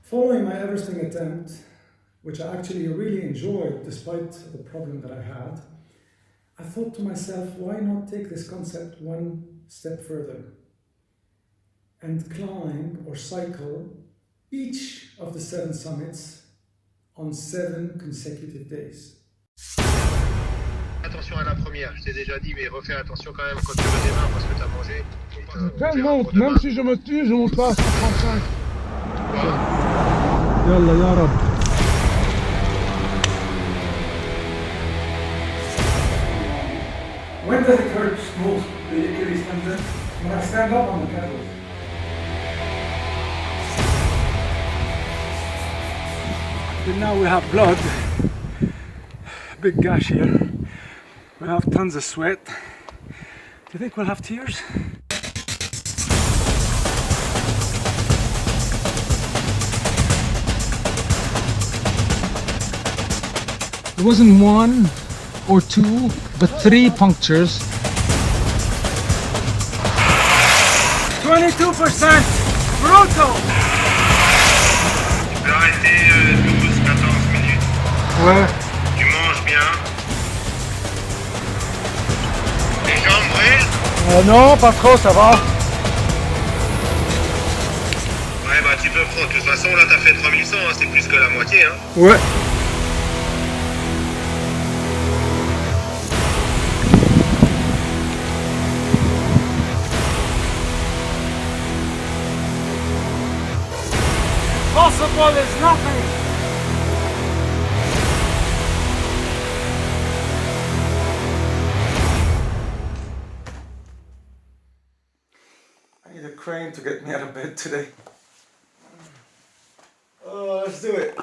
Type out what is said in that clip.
Following my Everesting attempt, which I actually really enjoyed despite the problem that I had, I thought to myself, why not take this concept one step further and climb or cycle each of the 7 summits on 7 consecutive days. Attention à la première, je t'ai déjà dit, mais refais attention quand même quand tu redémarres parce que tu as mangé. Je monte, même si je me tue, je monte pas à 135. Yallah, ya Rab. When does it hurt most, the Achilles tendon? When I stand up on the pedals. And now we have blood, big gash here. We have tons of sweat. Do you think we'll have tears? It wasn't 1 or 2, but 3 punctures. 22%! Brutal! Tu peux arrêter 12-14 minutes. Ouais. Tu manges bien. Les jambes brûlent. Non, pas trop, ça va. Ouais, bah tu peux prendre. De toute façon, là, t'as fait 3100, hein, c'est plus que la moitié. Hein. Ouais. Possible is nothing! I need a crane to get me out of bed today. Oh, let's do it.